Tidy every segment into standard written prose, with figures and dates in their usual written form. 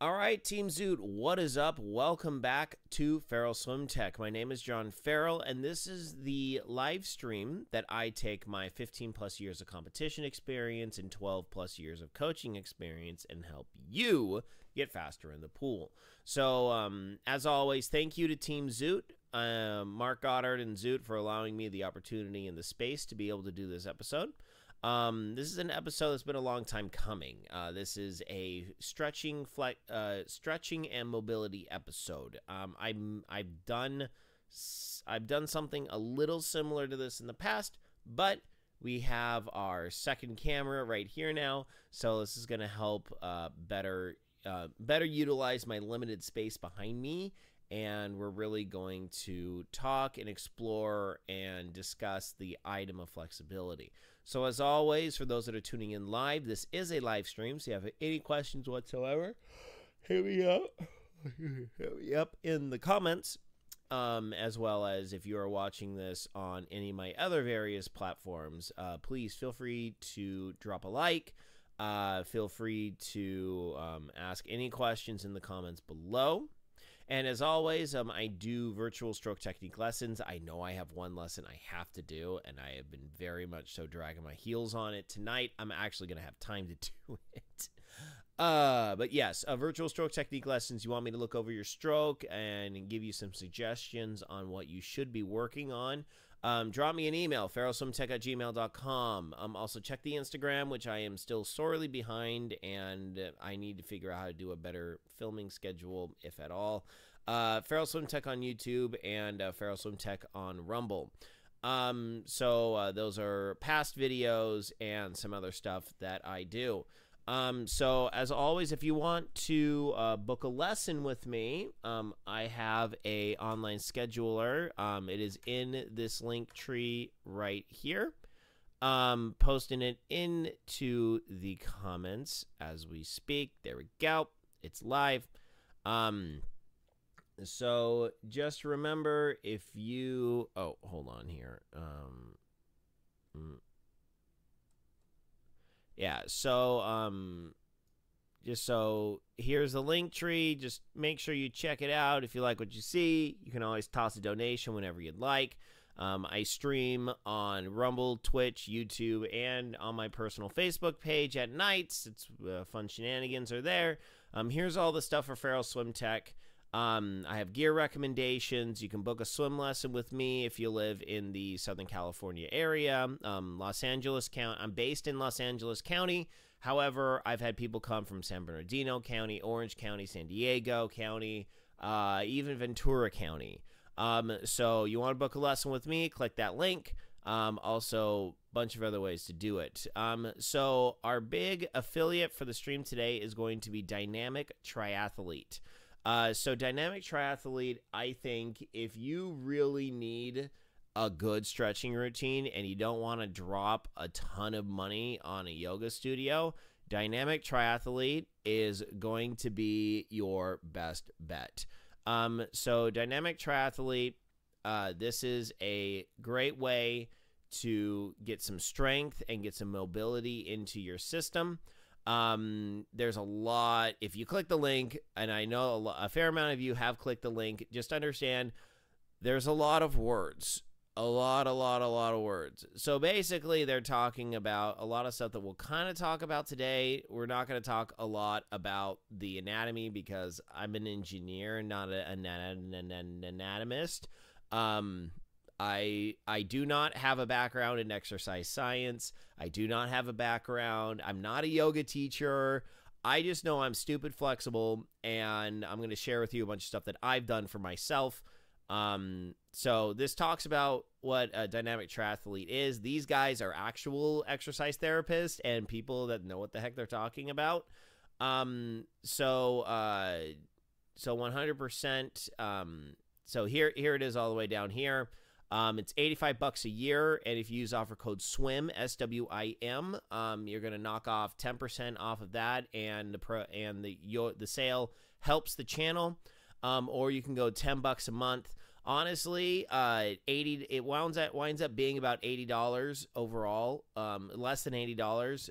All right, Team Zoot, what is up? Welcome back to Farrell Swim Tech. My name is John Farrell, and this is the live stream that I take my 15 plus years of competition experience and 12 plus years of coaching experience and help you get faster in the pool. So, as always, thank you to Team Zoot, Mark Goddard and Zoot, for allowing me the opportunity and the space to be able to do this episode. This is an episode that's been a long time coming. This is a stretching and mobility episode. I've done something a little similar to this in the past, but we have our second camera right here now, so this is going to help better utilize my limited space behind me. And we're really going to talk and explore and discuss the item of flexibility. So as always, for those that are tuning in live, this is a live stream. So if you have any questions whatsoever, hit me up in the comments. As well as if you are watching this on any of my other various platforms, please feel free to drop a like. Feel free to ask any questions in the comments below. And as always, I do virtual stroke technique lessons. I know I have one lesson I have to do, and I have been very much so dragging my heels on it. Tonight, I'm actually going to have time to do it. But yes, virtual stroke technique lessons. You want me to look over your stroke and give you some suggestions on what you should be working on. Drop me an email, farrellswimtech@gmail.com. Also, check the Instagram, which I am still sorely behind, and I need to figure out how to do a better filming schedule, if at all. Farrell Swim Tech on YouTube and Farrell Swim Tech on Rumble. So those are past videos and some other stuff that I do. So as always, if you want to book a lesson with me, I have a online scheduler. It is in this link tree right here. Posting it into the comments as we speak. There we go. It's live. So just remember, if you hold on here. Yeah, so just so here's the link tree. Just make sure you check it out. If you like what you see, you can always toss a donation whenever you'd like. I stream on Rumble, Twitch, YouTube, and on my personal Facebook page at nights. It's fun shenanigans are there. Here's all the stuff for Farrell Swim Tech. I have gear recommendations. You can book a swim lesson with me if you live in the Southern California area. Los Angeles County. I'm based in Los Angeles County. However, I've had people come from San Bernardino County, Orange County, San Diego County, even Ventura County. So you want to book a lesson with me, click that link. Also, a bunch of other ways to do it. So our big affiliate for the stream today is going to be Dynamic Triathlete. So Dynamic Triathlete, I think if you really need a good stretching routine and you don't want to drop a ton of money on a yoga studio, Dynamic Triathlete is going to be your best bet. So Dynamic Triathlete, this is a great way to get some strength and get some mobility into your system. There's a lot. If you click the link, and I know a fair amount of you have clicked the link, just understand there's a lot of words. A lot of words. So basically, they're talking about a lot of stuff that we'll kind of talk about today. We're not going to talk a lot about the anatomy because I'm an engineer, not an anatomist. I do not have a background in exercise science. I do not have a background. I'm not a yoga teacher. I just know I'm stupid flexible, and I'm going to share with you a bunch of stuff that I've done for myself. So this talks about what a Dynamic Triathlete is. These guys are actual exercise therapists and people that know what the heck they're talking about. So 100%. So here it is all the way down here. It's $85 a year, and if you use offer code SWIM, SWIM, you're going to knock off 10% off of that, and the sale helps the channel. Or you can go $10 a month. Honestly, it winds up being about $80 overall, less than $80.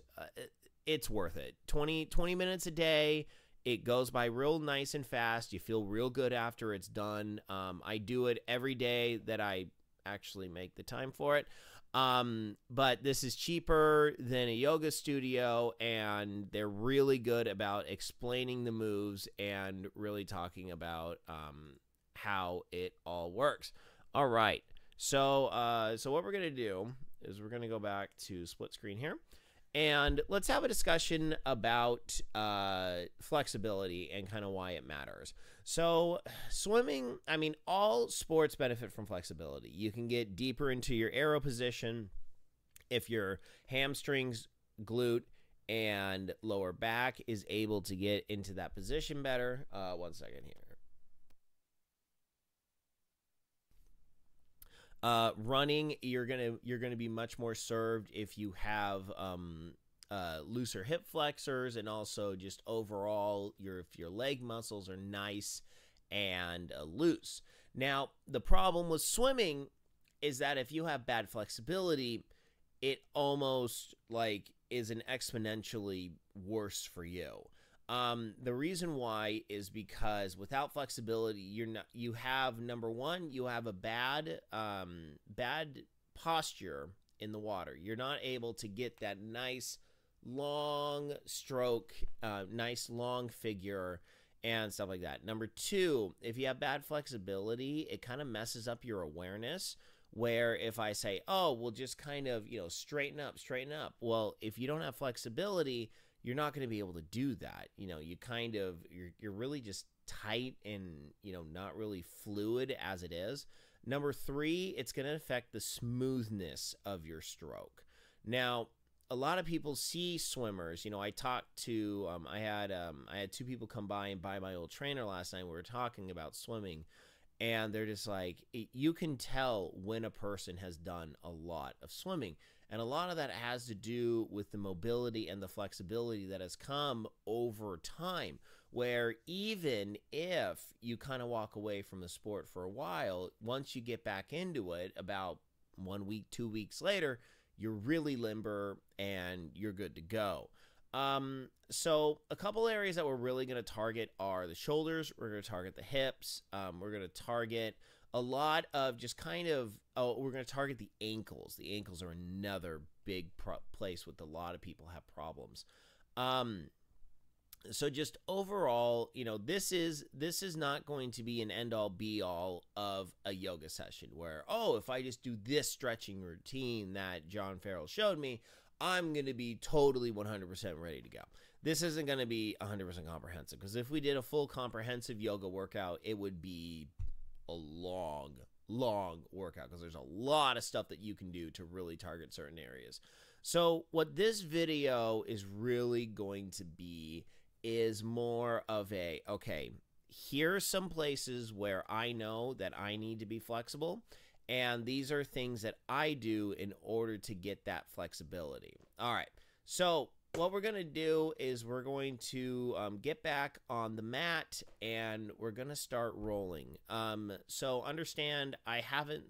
It's worth it. 20 minutes a day It goes by real nice and fast. You feel real good after it's done. I do it every day that I actually make the time for it. But this is cheaper than a yoga studio, and they're really good about explaining the moves and really talking about how it all works. All right. So what we're going to do is we're going to go back to split screen here. And let's have a discussion about flexibility and kind of why it matters. So swimming, I mean, all sports benefit from flexibility. You can get deeper into your arrow position if your hamstrings, glute, and lower back is able to get into that position better. 1 second here. Running, you're gonna be much more served if you have looser hip flexors, and also just overall if your leg muscles are nice and loose. Now, the problem with swimming is that if you have bad flexibility, it almost like is an exponentially worse for you. The reason why is because without flexibility, you have, number one, you have a bad posture in the water. You're not able to get that nice long stroke, nice long figure and stuff like that. Number two, if you have bad flexibility, it kind of messes up your awareness, where if I say, oh, we'll just kind of, straighten up. Well, if you don't have flexibility, you're not going to be able to do that. You're really just tight and, not really fluid as it is. Number three, it's going to affect the smoothness of your stroke. Now, a lot of people see swimmers. I talked to, I had 2 people come by and buy my old trainer last night. We were talking about swimming, and they're just like, you can tell when a person has done a lot of swimming. And a lot of that has to do with the mobility and the flexibility that has come over time, where even if you kind of walk away from the sport for a while, once you get back into it, about 1 week, 2 weeks later, you're really limber and you're good to go. So a couple areas that we're really going to target are the shoulders. We're going to target the hips. We're going to target a lot of just kind of, we're going to target the ankles. The ankles are another big place with a lot of people have problems. So just overall, this is not going to be an end-all be-all of a yoga session where, oh, if I just do this stretching routine that John Farrell showed me, I'm going to be totally 100% ready to go. This isn't going to be 100% comprehensive, because if we did a full comprehensive yoga workout, it would be a long workout, because there's a lot of stuff that you can do to really target certain areas. So what this video is really going to be is more of a, okay, here's some places where I know that I need to be flexible, and these are things that I do in order to get that flexibility. All right, so what we're going to do is we're going to get back on the mat, and we're going to start rolling. So understand, I haven't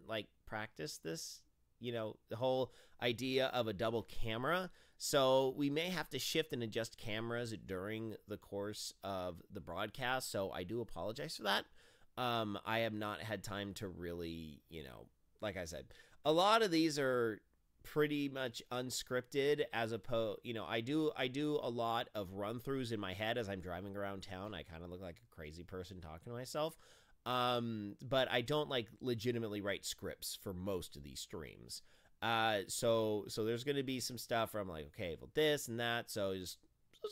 practiced this, the whole idea of a double camera. So we may have to shift and adjust cameras during the course of the broadcast. So I do apologize for that. I have not had time to really, like I said, a lot of these are pretty much unscripted, as opposed, I do a lot of run-throughs in my head as I'm driving around town. I kind of look like a crazy person talking to myself. But I don't legitimately write scripts for most of these streams. So there's going to be some stuff where I'm like, okay, well, this and that. So just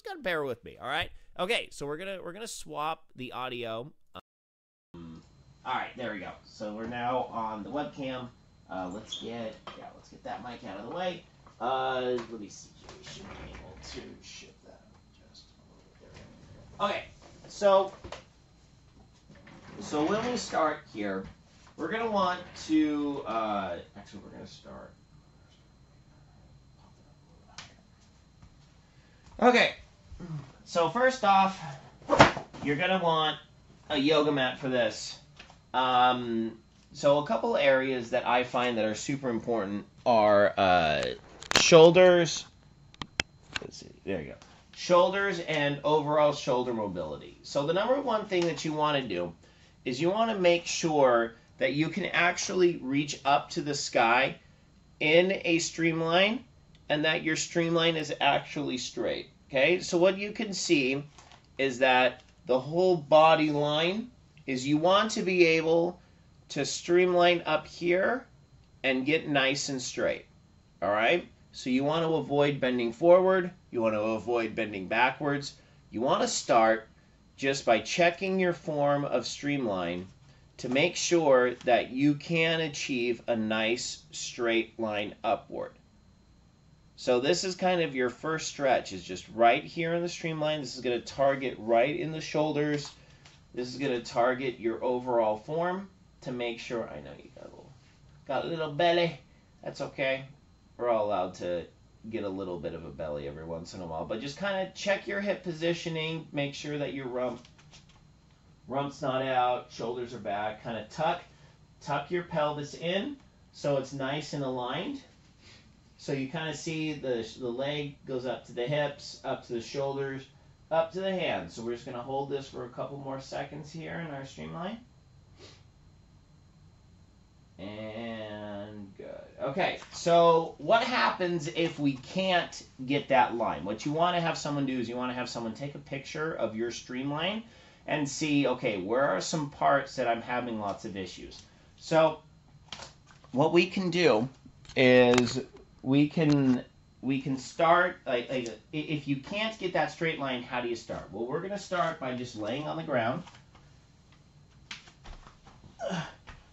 gotta bear with me. All right. Okay. So we're going to swap the audio. All right, there we go. So we're now on the webcam. Let's get that mic out of the way. Let me see. We should be able to shift that just a little bit there. Okay. So when we start here, we're going to want to, actually, we're going to start. Okay, so first off, you're going to want a yoga mat for this. So a couple areas that I find that are super important are shoulders. Let's see, there you go. shoulders and overall shoulder mobility. So the number one thing that you want to do is you want to make sure that you can actually reach up to the sky in a streamline and that your streamline is actually straight. Okay, so what you can see is that the whole body line is you want to be able to streamline up here and get nice and straight. All right, so you want to avoid bending forward, you want to avoid bending backwards. You want to start just by checking your form of streamline to make sure that you can achieve a nice straight line upward. So this is kind of your first stretch, is just right here in the streamline. This is going to target right in the shoulders. This is going to target your overall form to make sure. I know you got a little belly. That's okay. We're all allowed to get a little bit of a belly every once in a while. But just kind of check your hip positioning. Make sure that your rump's not out, shoulders are back. Kind of tuck your pelvis in so it's nice and aligned. So you kind of see the leg goes up to the hips, up to the shoulders, up to the hands. So we're just going to hold this for a couple more seconds here in our streamline. And good. Okay, so what happens if we can't get that line? What you want to have someone do is you want to have someone take a picture of your streamline and see, okay, where are some parts that I'm having lots of issues? So what we can do is we can start, like if you can't get that straight line, how do you start? Well, we're going to start by just laying on the ground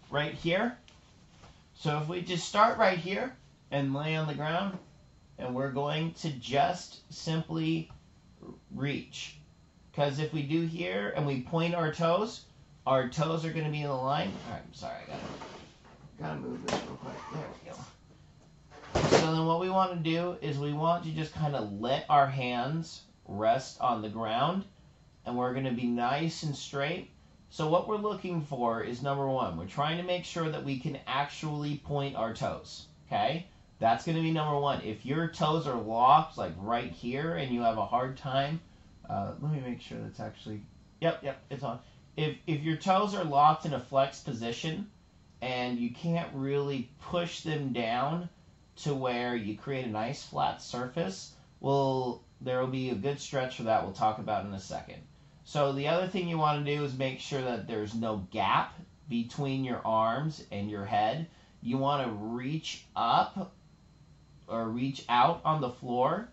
right here. So if we just start right here and lay on the ground, and we're going to just simply reach. Because if we do here and we point our toes are going to be in the line. All right, I'm sorry, I gotta move this real quick. There we go. So then what we want to do is we want to just kind of let our hands rest on the ground, and we're going to be nice and straight. So what we're looking for is, number one, we're trying to make sure that we can actually point our toes, okay? That's going to be number one. If your toes are locked, like right here, and you have a hard time, let me make sure that's actually, yep, it's on. If your toes are locked in a flexed position, and you can't really push them down to where you create a nice flat surface, well, there will be a good stretch for that we'll talk about in a second. So the other thing you want to do is make sure that there's no gap between your arms and your head. You want to reach up or reach out on the floor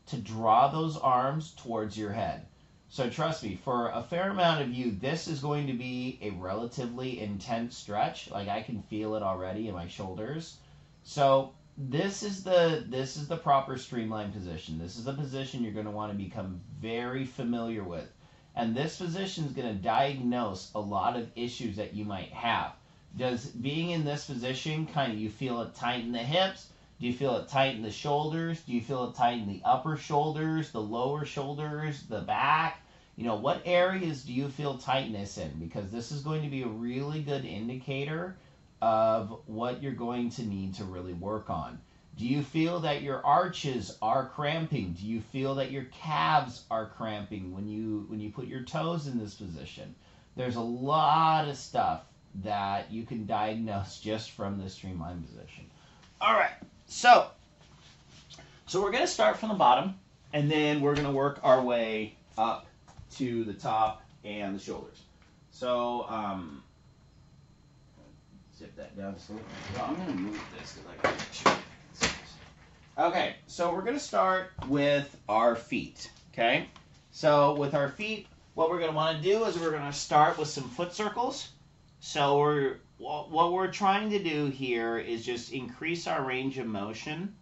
to draw those arms towards your head. So trust me, for a fair amount of you, this is going to be a relatively intense stretch. Like, I can feel it already in my shoulders. So this is the proper streamline position. This is the position you're going to want to become very familiar with. And this position is going to diagnose a lot of issues that you might have. Does being in this position kind of, you feel it tight in the hips? Do you feel it tight in the shoulders? Do you feel it tight in the upper shoulders, the lower shoulders, the back? You know, what areas do you feel tightness in? Because this is going to be a really good indicator of what you're going to need to really work on. Do you feel that your arches are cramping? Do you feel that your calves are cramping when you put your toes in this position? There's a lot of stuff that you can diagnose just from this streamline position. All right, so we're going to start from the bottom, and then we're going to work our way up to the top and the shoulders. So zip that down just a little bit. I'm going to move this because I got to make sure. Okay, so we're going to start with our feet, okay? So with our feet, what we're going to want to do is we're going to start with some foot circles. So what we're trying to do here is just increase our range of motion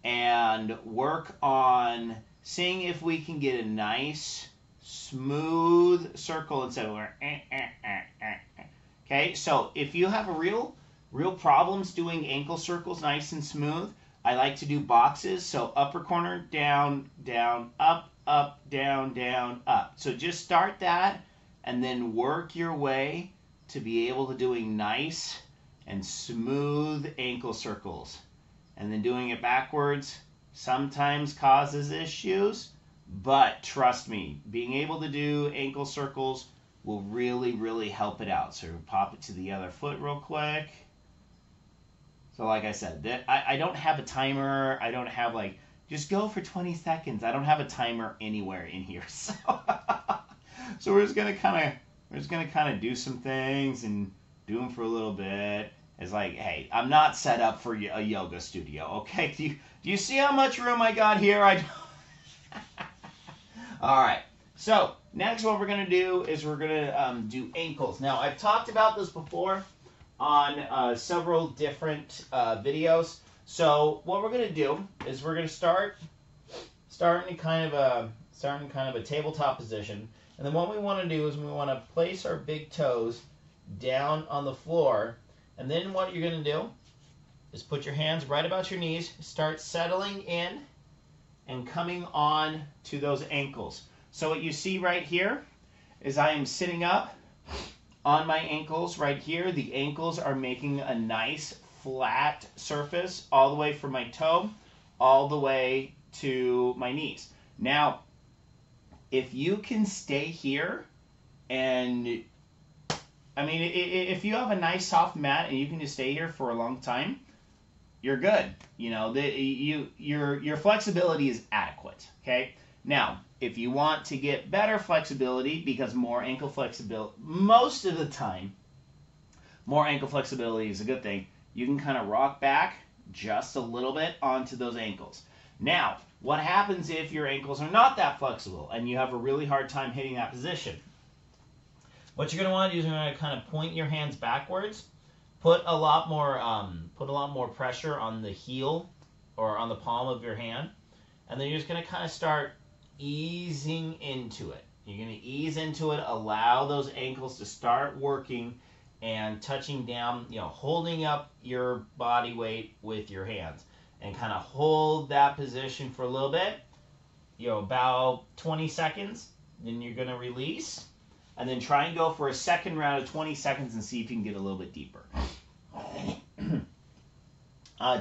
and work on seeing if we can get a nice, smooth circle instead of Okay, so if you have a real problems doing ankle circles nice and smooth, I like to do boxes. So upper corner, down, down, up, down, down, up. So just start that and then work your way to be able to doing nice and smooth ankle circles. And then doing it backwards sometimes causes issues, But trust me, being able to do ankle circles will really, really help it out. So pop it to the other foot real quick. So like I said, I don't have a timer. I don't have like, just go for 20 seconds. I don't have a timer anywhere in here. So we're just gonna kind of do some things and do them for a little bit. It's like, hey, I'm not set up for a yoga studio, okay? Do you see how much room I got here? All right. So next, what we're gonna do is we're gonna do ankles. Now I've talked about this before on several different videos. So what we're gonna do is we're gonna starting in kind of a tabletop position, and then what we want to do is we want to place our big toes down on the floor, and then what you're gonna do is put your hands right about your knees, start settling in and coming on to those ankles. So what you see right here is I am sitting up on my ankles right here. The ankles are making a nice flat surface all the way from my toe all the way to my knees. Now, if you can stay here and I mean, if you have a nice soft mat and you can just stay here for a long time, you're good. You know, your flexibility is adequate. Okay. Now, if you want to get better flexibility, because more ankle flexibility, most of the time, more ankle flexibility is a good thing. You can kind of rock back just a little bit onto those ankles. Now, what happens if your ankles are not that flexible and you have a really hard time hitting that position? What you're going to want to do is you're going to kind of point your hands backwards, put a lot more pressure on the heel or on the palm of your hand, and then you're just going to kind of start easing into it. You're going to ease into it, allow those ankles to start working and touching down, you know, holding up your body weight with your hands, and kind of hold that position for a little bit, you know, about 20 seconds. Then you're going to release, and then try and go for a second round of 20 seconds and see if you can get a little bit deeper.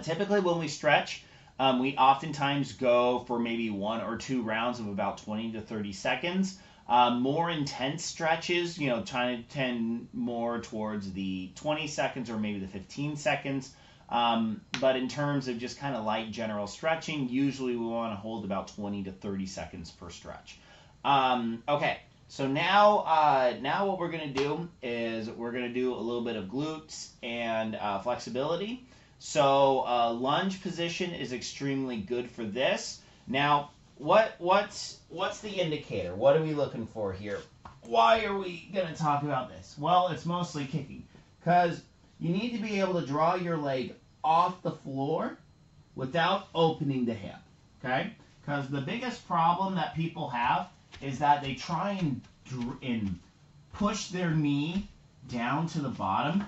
Typically when we stretch, we oftentimes go for maybe 1 or 2 rounds of about 20 to 30 seconds. More intense stretches, you know, trying to tend more towards the 20 seconds or maybe the 15 seconds. But in terms of just kind of light general stretching, usually we want to hold about 20 to 30 seconds per stretch. Okay, so now what we're going to do is we're going to do a little bit of glutes and flexibility. So lunge position is extremely good for this. Now, what's the indicator? What are we looking for here? Why are we going to talk about this? Well, it's mostly kicking, because you need to be able to draw your leg off the floor without opening the hip, okay? Because the biggest problem that people have is that they try and push their knee down to the bottom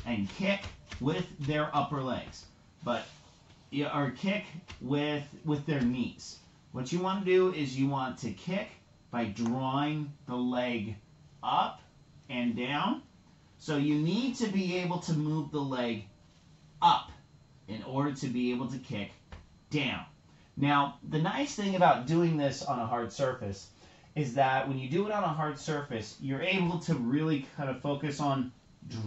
and kick with their upper legs, or kick with their knees. What you want to do is you want to kick by drawing the leg up and down. So you need to be able to move the leg up in order to be able to kick down. Now, the nice thing about doing this on a hard surface is that when you do it on a hard surface, you're able to really kind of focus on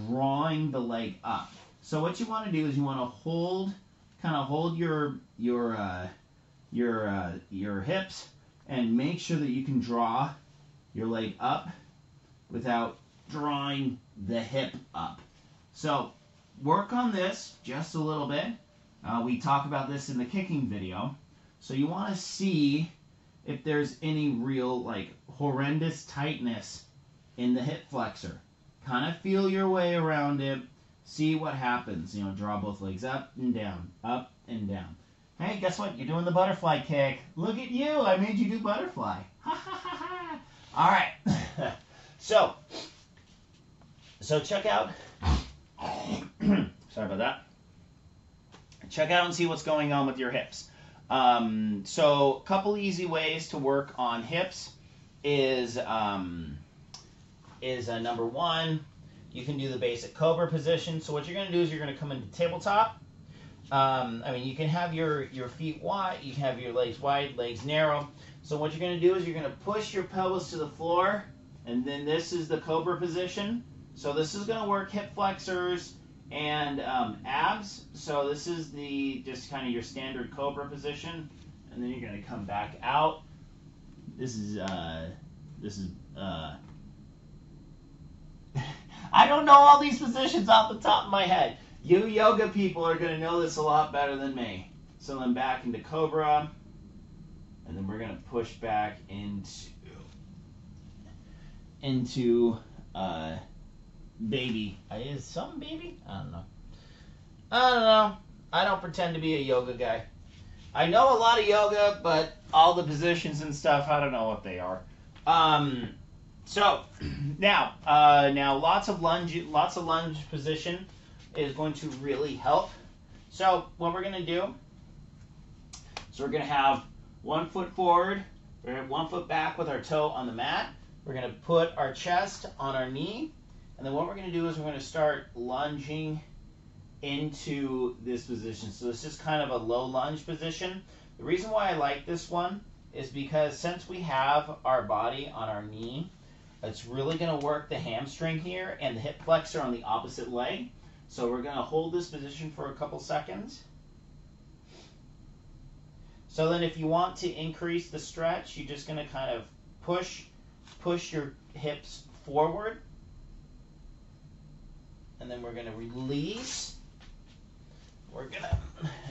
drawing the leg up. So what you want to do is you want to hold your hips and make sure that you can draw your leg up without drawing the hip up. So work on this just a little bit. We talk about this in the kicking video. So you want to see if there's any real like horrendous tightness in the hip flexor. Kind of feel your way around it. See what happens. You know, draw both legs up and down, up and down. Hey, guess what? You're doing the butterfly kick. Look at you. I made you do butterfly. Ha ha ha ha. All right. So check out. Sorry about that. Check out and see what's going on with your hips. So a couple easy ways to work on hips is number one, you can do the basic cobra position. So what you're going to do is you're going to come into tabletop. I mean, you can have your feet wide, you can have your legs wide, legs narrow. So what you're going to do is you're going to push your pelvis to the floor, and then this is the cobra position. So this is going to work hip flexors and abs. So this is the just kind of your standard cobra position, and then you're going to come back out. This is I don't know all these positions off the top of my head. You yoga people are going to know this a lot better than me. So then back into cobra, and then we're going to push back into baby. Is something baby? I don't know. I don't pretend to be a yoga guy. I know a lot of yoga, but all the positions and stuff, I don't know what they are. So now lots of lunge position is going to really help. So what we're going to do is we're going to have 1 foot forward, we're going to have 1 foot back with our toe on the mat. We're going to put our chest on our knee, and then what we're going to do is we're going to start lunging into this position. So this is kind of a low lunge position. The reason why I like this one is because since we have our body on our knee, it's really going to work the hamstring here and the hip flexor on the opposite leg. So we're going to hold this position for a couple seconds. So then if you want to increase the stretch, you're just going to kind of push your hips forward. And then we're going to release. We're going to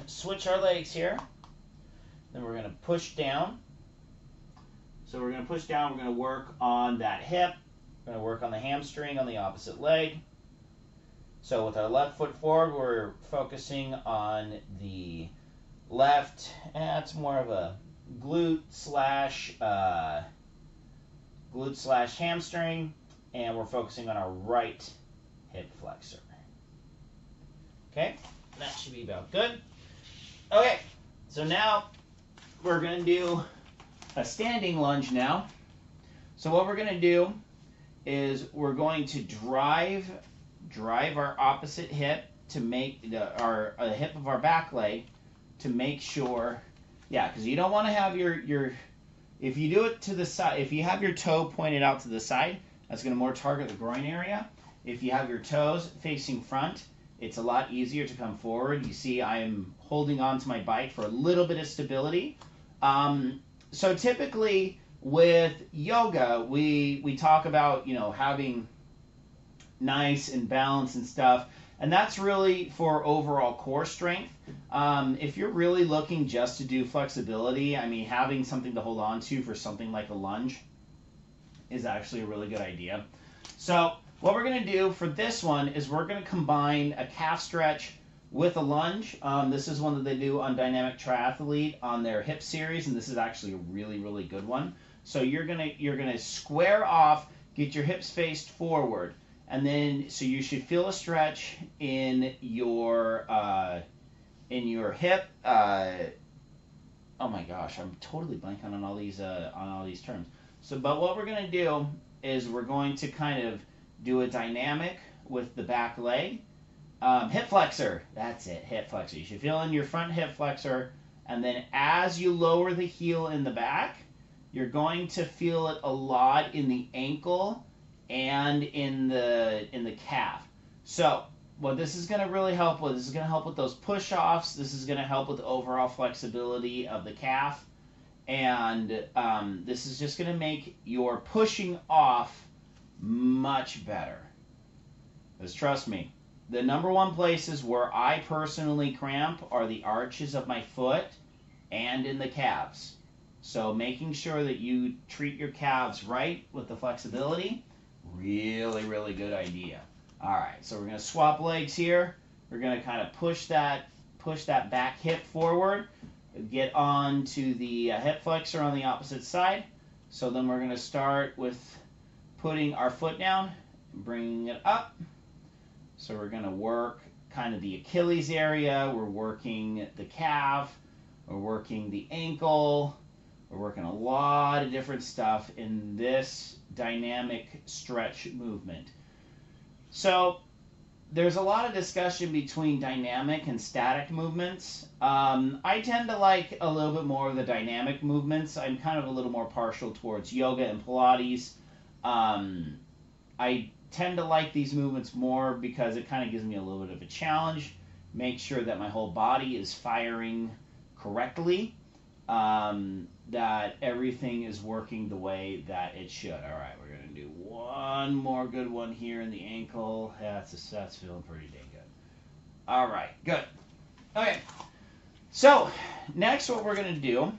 switch our legs here. Then we're going to push down. So we're going to push down. We're going to work on that hip. We're going to work on the hamstring on the opposite leg. So with our left foot forward, we're focusing on the left. It's more of a glute slash hamstring. And we're focusing on our right hip flexor. Okay, that should be about good. Okay, so now we're going to do a standing lunge now. So what we're going to do is we're going to drive our opposite hip to make the hip of our back leg to make sure, because you don't want to have your if you do it to the side, if you have your toe pointed out to the side, that's going to more target the groin area. If you have your toes facing front, it's a lot easier to come forward. You see I am holding on to my bike for a little bit of stability. So typically with yoga, we talk about, having nice and balance and stuff, and that's really for overall core strength. If you're really looking just to do flexibility, I mean, having something to hold on to for something like a lunge is actually a really good idea. So what we're going to do for this one is we're going to combine a calf stretch with a lunge. This is one that they do on Dynamic Triathlete on their hip series, and this is actually a really, really good one. So you're gonna square off, get your hips faced forward, and then so you should feel a stretch in your hip. Oh my gosh, I'm totally blanking on all these terms. So, but what we're gonna do is we're going to kind of do a dynamic with the back leg. Hip flexor, that's it, hip flexor. You should feel in your front hip flexor, and then as you lower the heel in the back, you're going to feel it a lot in the ankle and in the calf. So what this is going to really help with, this is going to help with those push-offs. This is going to help with the overall flexibility of the calf. And this is just going to make your pushing off much better. Because trust me, the number one places where I personally cramp are the arches of my foot and in the calves. So making sure that you treat your calves right with the flexibility, really, really good idea. All right, so we're going to swap legs here. We're going to kind of push that back hip forward, get on to the hip flexor on the opposite side. So then we're going to start with putting our foot down, bringing it up. So we're going to work kind of the Achilles area. We're working the calf. We're working the ankle. We're working a lot of different stuff in this dynamic stretch movement. So there's a lot of discussion between dynamic and static movements. I tend to like a little bit more of the dynamic movements. I'm kind of a little more partial towards yoga and Pilates. I tend to like these movements more because it kind of gives me a little bit of a challenge. Make sure that my whole body is firing correctly, that everything is working the way that it should. All right, we're going to do one more good one here in the ankle. That's feeling pretty dang good. All right, good. Okay, so next what we're going to do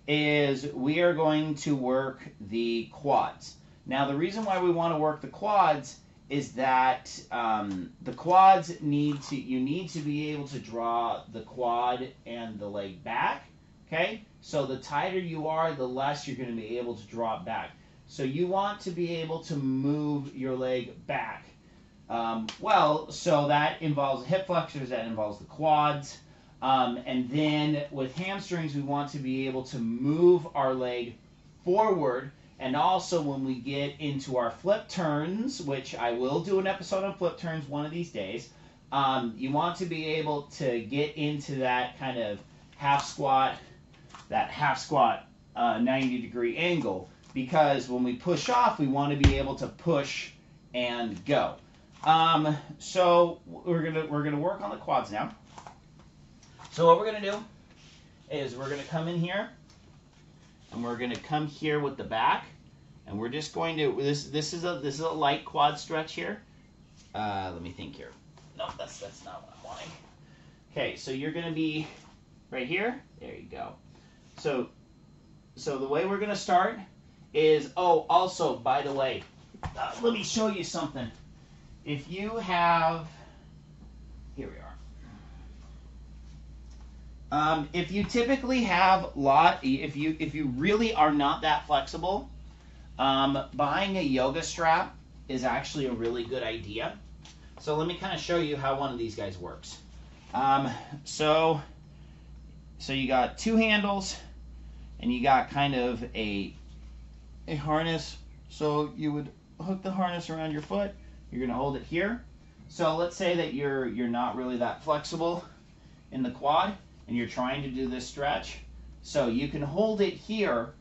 is we are going to work the quads. Now, the reason why we want to work the quads is that the quads you need to be able to draw the quad and the leg back. Okay, so the tighter you are, the less you're going to be able to draw it back. So you want to be able to move your leg back. So that involves hip flexors, that involves the quads. And then with hamstrings, we want to be able to move our leg forward. And also when we get into our flip turns, which I will do an episode on flip turns one of these days, you want to be able to get into that kind of half squat 90-degree angle, because when we push off, we want to be able to push and go. So we're gonna work on the quads now. So what we're gonna do is we're gonna come in here, and we're gonna come here with the back, and we're just going to this is a light quad stretch here. Let me think here. No, that's not what I'm wanting. Okay, so you're gonna be right here. There you go. So the way we're going to start is, also, by the way, let me show you something. If you have, here we are. If you typically have if you really are not that flexible, buying a yoga strap is actually a really good idea. So let me kind of show you how one of these guys works. So you got two handles, and you got kind of a harness. So you would hook the harness around your foot. You're going to hold it here. So let's say that you're not really that flexible in the quad, and you're trying to do this stretch. So you can hold it here,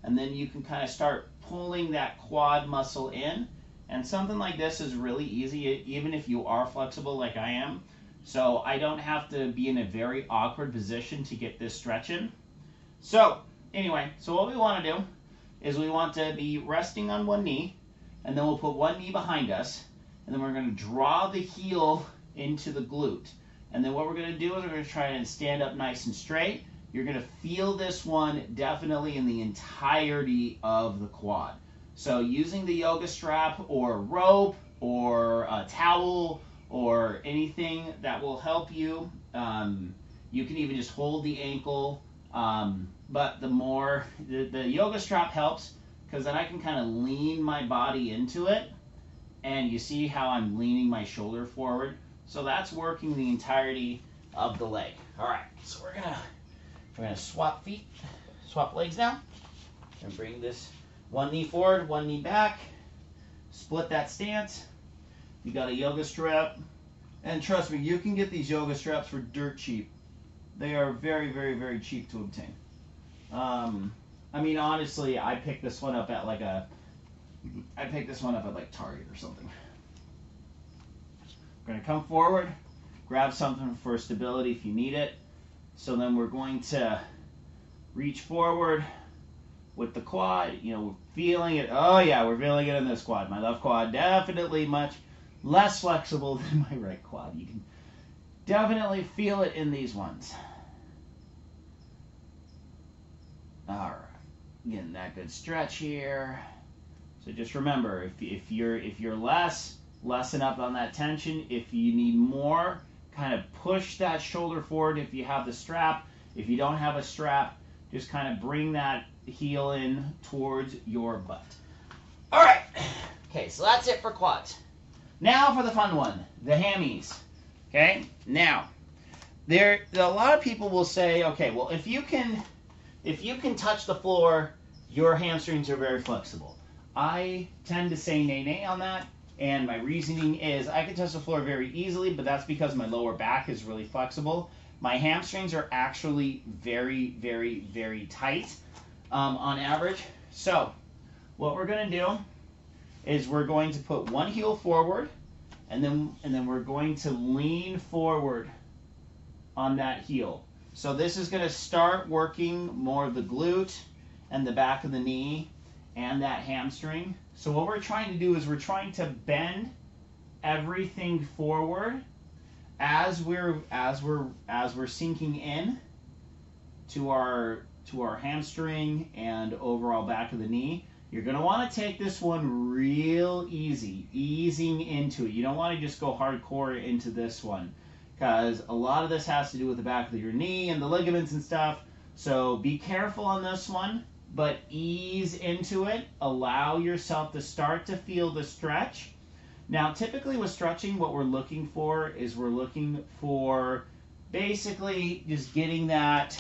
and then you can kind of start pulling that quad muscle in. And something like this is really easy, even if you are flexible like I am. So I don't have to be in a very awkward position to get this stretch in. So anyway, so what we want to do is we want to be resting on one knee, and then we'll put one knee behind us, and then we're going to draw the heel into the glute. And then what we're going to do is we're going to try and stand up nice and straight. You're going to feel this one definitely in the entirety of the quad. So using the yoga strap or rope or a towel or anything that will help you. You can even just hold the ankle. But the yoga strap helps, because then I can kind of lean my body into it. And you see how I'm leaning my shoulder forward. So that's working the entirety of the leg. All right, so we're gonna swap legs now, and bring this one knee forward, one knee back, split that stance. You got a yoga strap, and trust me, you can get these yoga straps for dirt cheap. They are very, very, very cheap to obtain. I mean, honestly, I picked this one up at like Target or something. We're going to come forward, grab something for stability if you need it. So then we're going to reach forward with the quad. You know, we're feeling it. Oh yeah, we're feeling it in this quad. My left quad definitely much less flexible than my right quad. You can definitely feel it in these ones. All right, getting that good stretch here. So just remember, if you're lessen up on that tension. If you need more, kind of push that shoulder forward if you have the strap. If you don't have a strap, just kind of bring that heel in towards your butt. All right. Okay, so that's it for quads. Now for the fun one, the hammies. Okay? Now, a lot of people will say, okay, well, if you can touch the floor, your hamstrings are very flexible. I tend to say nay on that. And my reasoning is I can touch the floor very easily, but that's because my lower back is really flexible. My hamstrings are actually very, very, very tight on average. So what we're going to do is we're going to put one heel forward, and then we're going to lean forward on that heel. So this is going to start working more of the glute and the back of the knee and that hamstring. So what we're trying to do is we're trying to bend everything forward as we're sinking in to our hamstring and overall back of the knee. You're going to want to take this one real easy, easing into it. You don't want to just go hardcore into this one, because a lot of this has to do with the back of your knee and the ligaments and stuff. So be careful on this one, but ease into it. Allow yourself to start to feel the stretch. Now, typically with stretching, what we're looking for is we're looking for basically just getting that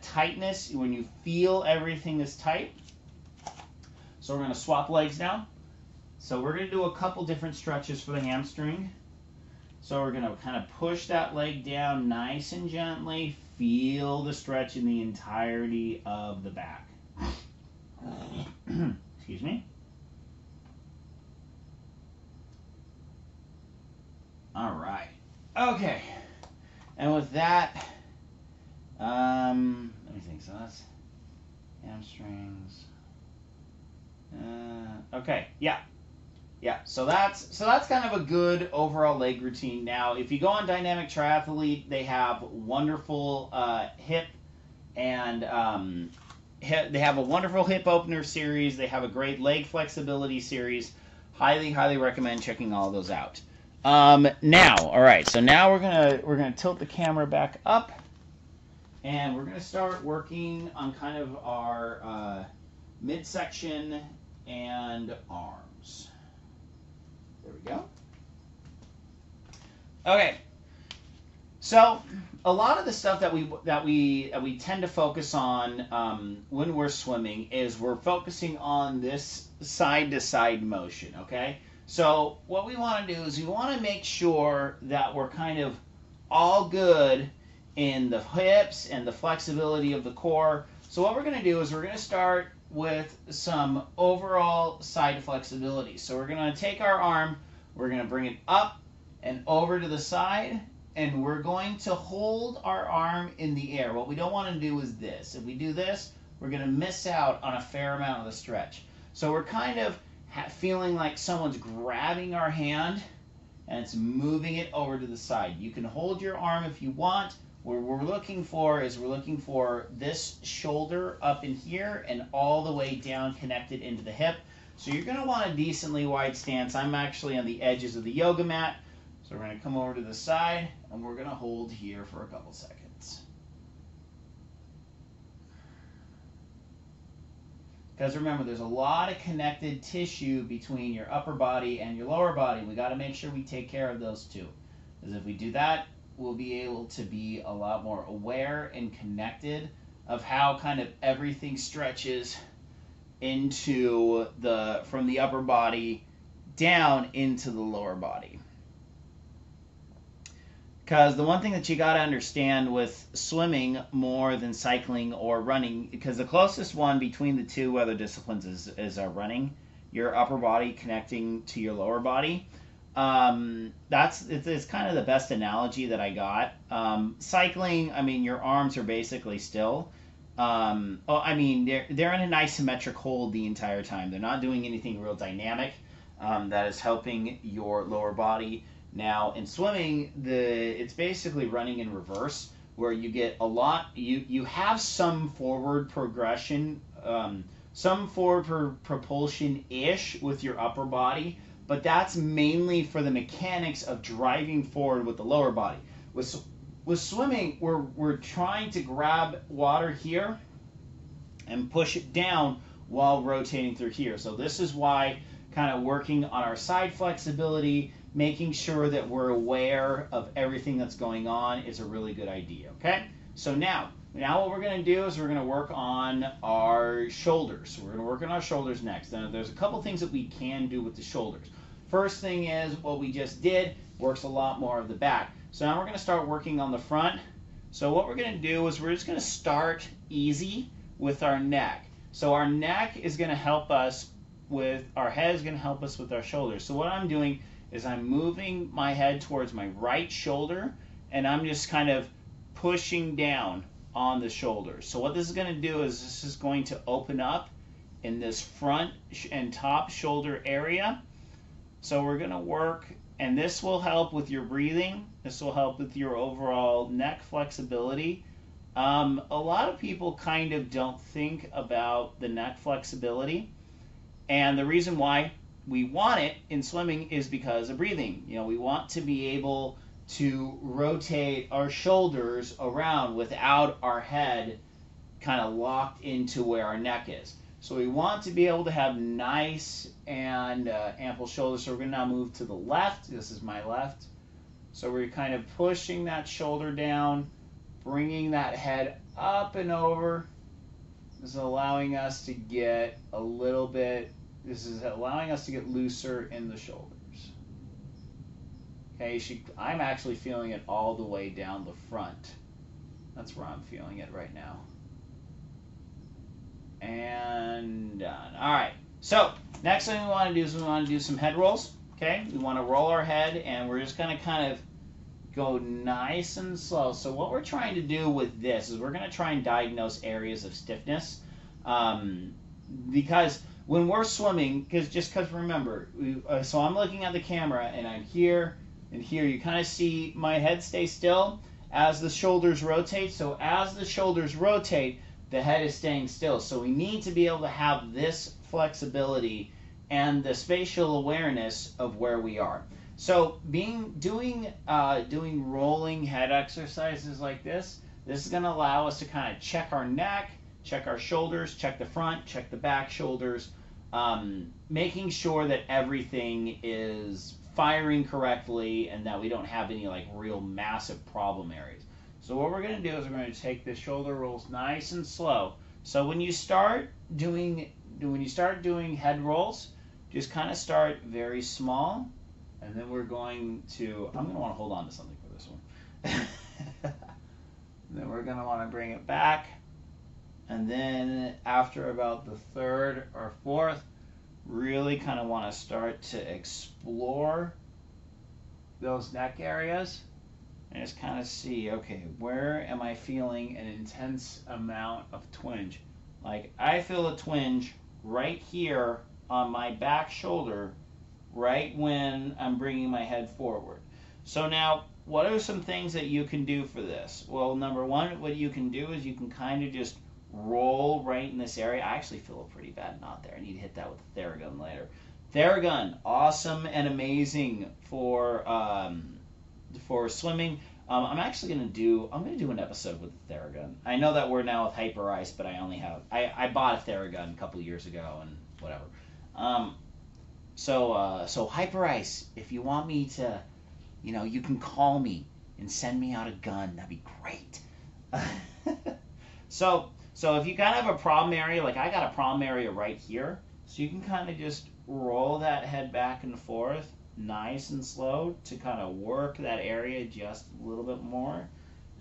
tightness when you feel everything is tight. So we're going to swap legs now. So we're going to do a couple different stretches for the hamstring. So we're going to kind of push that leg down nice and gently. Feel the stretch in the entirety of the back. Excuse me. All right. Okay. And with that, let me think. So that's hamstrings. Okay. Yeah. So that's kind of a good overall leg routine. Now, if you go on Dynamic Triathlete, they have wonderful hip and they have a wonderful hip opener series. They have a great leg flexibility series. Highly recommend checking all those out. Now, all right. So now we're gonna tilt the camera back up, and we're gonna start working on kind of our midsection and arms. There we go. Okay. So a lot of the stuff that we tend to focus on when we're swimming is we're focusing on this side-to-side motion. Okay. So what we want to do is we want to make sure that we're kind of all good in the hips and the flexibility of the core. So what we're going to do is we're going to start with some overall side flexibility. So we're going to take our arm, we're going to bring it up and over to the side, and we're going to hold our arm in the air. What we don't want to do is this. If we do this, we're going to miss out on a fair amount of the stretch. So we're kind of feeling like someone's grabbing our hand and it's moving it over to the side. You can hold your arm if you want. What we're looking for is this shoulder up in here and all the way down connected into the hip. So you're going to want a decently wide stance. I'm actually on the edges of the yoga mat. So we're going to come over to the side and we're going to hold here for a couple seconds. Because remember, there's a lot of connected tissue between your upper body and your lower body. We got to make sure we take care of those two. Because if we do that, we'll be able to be a lot more aware and connected of how kind of everything stretches into from the upper body down into the lower body. Because the one thing that you got to understand with swimming more than cycling or running, because the closest one between the two other disciplines is running, your upper body connecting to your lower body. It's kind of the best analogy that I got. Cycling, I mean, your arms are basically still. They're in an isometric hold the entire time. They're not doing anything real dynamic that is helping your lower body. Now, in swimming, it's basically running in reverse, where you get a lot. You have some forward progression, some forward propulsion-ish with your upper body, but that's mainly for the mechanics of driving forward with the lower body. With swimming, we're trying to grab water here and push it down while rotating through here. So this is why kind of working on our side flexibility, making sure that we're aware of everything that's going on is a really good idea, okay? So now what we're going to do is we're going to work on our shoulders. So we're going to work on our shoulders next. Now, there's a couple things that we can do with the shoulders. first thing is what we just did works a lot more of the back. So now we're going to start working on the front. So what we're going to do is we're just going to start easy with our neck. So our neck is going to help us with, our head is going to help us with our shoulders. So what I'm doing is I'm moving my head towards my right shoulder, and I'm just kind of pushing down on the shoulders. So what this is going to do is this is going to open up in this front and top shoulder area. So we're going to work, and this will help with your breathing. This will help with your overall neck flexibility. A lot of people kind of don't think about the neck flexibility, and the reason why we want it in swimming is because of breathing. You know, we want to be able to rotate our shoulders around without our head kind of locked into where our neck is. So we want to be able to have nice and ample shoulders. So we're going to now move to the left. This is my left. So we're kind of pushing that shoulder down, bringing that head up and over. This is allowing us to get a little bit, this is allowing us to get looser in the shoulders. Okay, I'm actually feeling it all the way down the front. That's where I'm feeling it right now. And done. All right, so next thing we want to do is we want to do some head rolls. Okay, we want to roll our head, and we're just going to kind of go nice and slow. So what we're trying to do with this is we're going to try and diagnose areas of stiffness, because when we're swimming, because remember, so I'm looking at the camera and I'm here and here. You kind of see my head stay still as the shoulders rotate. So as the shoulders rotate, the head is staying still. So we need to be able to have this flexibility and the spatial awareness of where we are. So doing rolling head exercises like this is going to allow us to kind of check our neck, check our shoulders, check the front, check the back shoulders, making sure that everything is firing correctly and that we don't have any like real massive problem areas. So what we're going to do is we're going to take the shoulder rolls nice and slow. So when you start doing head rolls, just kind of start very small, and then we're going to, I'm going to want to hold on to something for this one. Then we're going to want to bring it back, and then after about the third or fourth, really kind of want to start to explore those neck areas. And just kind of see, okay, where am I feeling an intense amount of twinge? Like, I feel a twinge right here on my back shoulder, right when I'm bringing my head forward. So now, what are some things that you can do for this? Well, number one, what you can do is you can kind of just roll right in this area. I actually feel a pretty bad knot there. I need to hit that with the Theragun later. Theragun, awesome and amazing for swimming. I'm actually going to do an episode with the Theragun. I know that we're now with Hyper Ice, but I bought a Theragun a couple years ago and whatever. So Hyper Ice, if you want me to, you can call me and send me out a gun. That'd be great. So if you kind of have a problem area, like I got a problem area right here, so you can kind of just roll that head back and forth nice and slow to kind of work that area just a little bit more,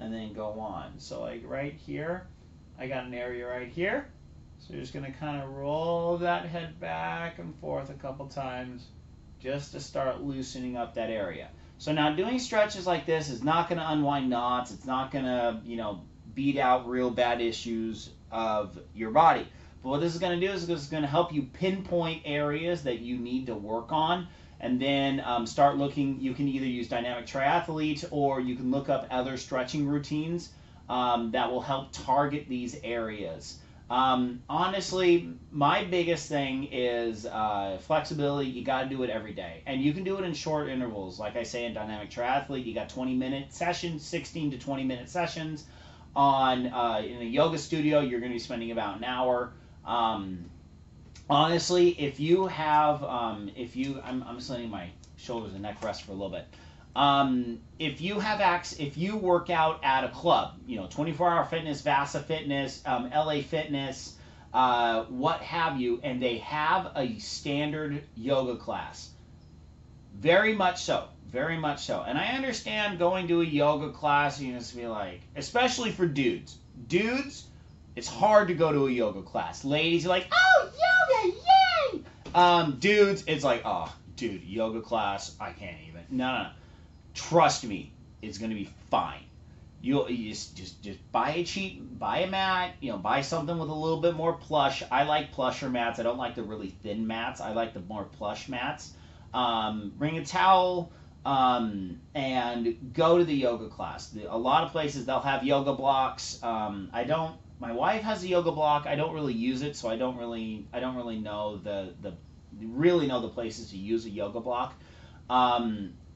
and then go on. So like right here, I got an area right here, so you're just going to kind of roll that head back and forth a couple times just to start loosening up that area. So now doing stretches like this is not going to unwind knots. It's not going to, beat out real bad issues of your body. But what this is going to do is it's going to help you pinpoint areas that you need to work on, and then start looking. You can either use Dynamic Triathlete, or you can look up other stretching routines that will help target these areas. Honestly, my biggest thing is flexibility. You got to do it every day, and you can do it in short intervals. Like I say in Dynamic Triathlete, you got 20-minute sessions, 16 to 20-minute sessions. In a yoga studio, you're going to be spending about an hour. Honestly, if you have, I'm just letting my shoulders and neck rest for a little bit. If you work out at a club, 24-Hour Fitness, Vasa Fitness, LA Fitness, what have you, and they have a standard yoga class, Very much so. Very much so. And I understand going to a yoga class, you just be like, especially for dudes. Dudes, it's hard to go to a yoga class. Ladies, you're like, oh, yoga, yay! Dudes, it's like, oh, dude, yoga class, I can't even. No. Trust me, it's gonna be fine. You just buy a mat, buy something with a little bit more plush. I like plusher mats. I don't like the really thin mats. I like the more plush mats. Bring a towel, and go to the yoga class. A lot of places they'll have yoga blocks. My wife has a yoga block. I don't really use it, so I don't really know the places to use a yoga block.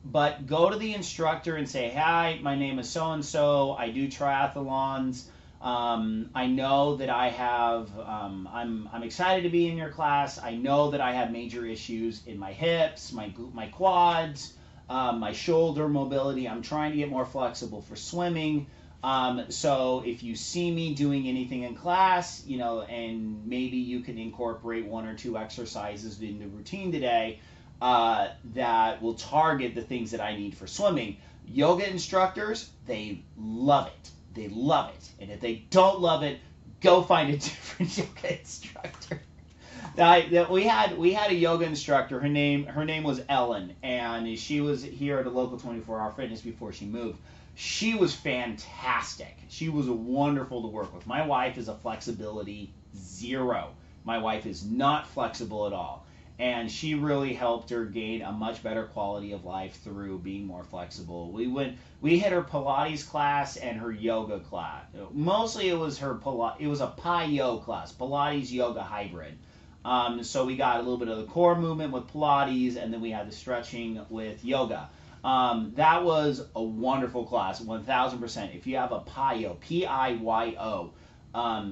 But go to the instructor and say, hi, my name is so-and-so. I do triathlons. I know that I have, I'm excited to be in your class. I know that I have major issues in my hips, my quads, my shoulder mobility. I'm trying to get more flexible for swimming. So if you see me doing anything in class, and maybe you can incorporate 1 or 2 exercises in the routine today, that will target the things that I need for swimming. Yoga instructors, they love it. They love it. And if they don't love it, go find a different yoga instructor. We had a yoga instructor. Her name was Ellen, and she was here at a local 24-hour fitness before she moved. She was fantastic. She was wonderful to work with. My wife is a flexibility 0. My wife is not flexible at all. And she really helped her gain a much better quality of life through being more flexible. We hit her Pilates class and her yoga class. Mostly it was it was a Pi-Yo class, Pilates yoga hybrid. So we got a little bit of the core movement with Pilates, and then we had the stretching with yoga. That was a wonderful class, 1000%. If you have a Pi-Yo, P-I-Y-O,